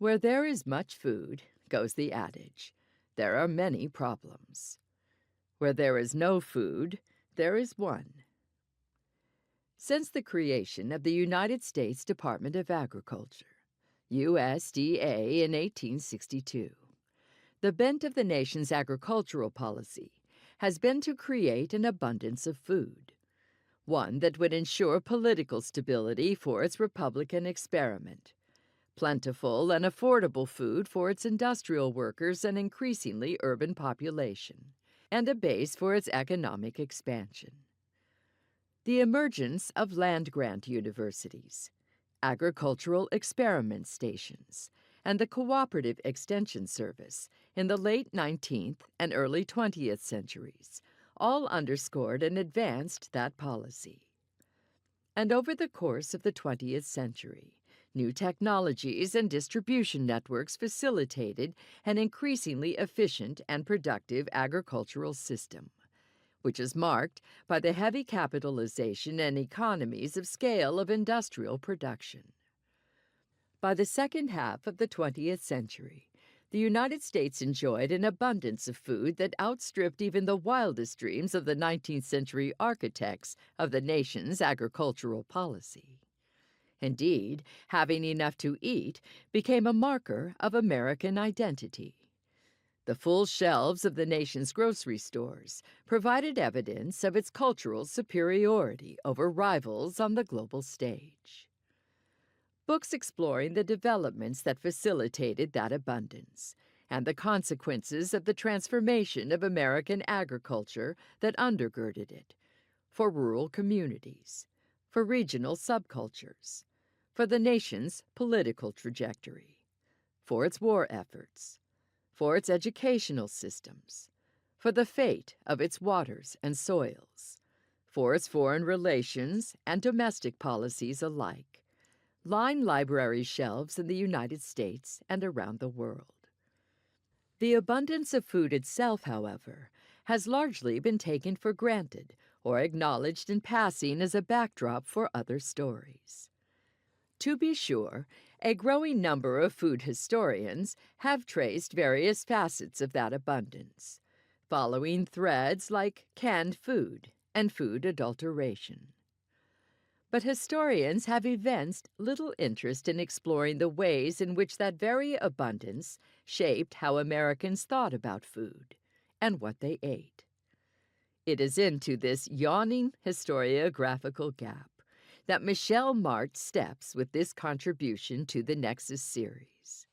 Where there is much food, goes the adage, there are many problems. Where there is no food, there is one. Since the creation of the United States Department of Agriculture, USDA, in 1862, the bent of the nation's agricultural policy has been to create an abundance of food, one that would ensure political stability for its Republican experiment, plentiful and affordable food for its industrial workers and increasingly urban population, and a base for its economic expansion. The emergence of land-grant universities, agricultural experiment stations, and the cooperative extension service in the late 19th and early 20th centuries all underscored and advanced that policy. And over the course of the 20th century, new technologies and distribution networks facilitated an increasingly efficient and productive agricultural system, which is marked by the heavy capitalization and economies of scale of industrial production. By the second half of the 20th century, the United States enjoyed an abundance of food that outstripped even the wildest dreams of the 19th century architects of the nation's agricultural policy. Indeed, having enough to eat became a marker of American identity. The full shelves of the nation's grocery stores provided evidence of its cultural superiority over rivals on the global stage. Books exploring the developments that facilitated that abundance and the consequences of the transformation of American agriculture that undergirded it, for rural communities, for regional subcultures, for the nation's political trajectory, for its war efforts, for its educational systems, for the fate of its waters and soils, for its foreign relations and domestic policies alike, line library shelves in the United States and around the world. The abundance of food itself, however, has largely been taken for granted or acknowledged in passing as a backdrop for other stories. To be sure, a growing number of food historians have traced various facets of that abundance, following threads like canned food and food adulteration. But historians have evinced little interest in exploring the ways in which that very abundance shaped how Americans thought about food and what they ate. It is into this yawning historiographical gap that Michelle Mart steps with this contribution to the Nexus series.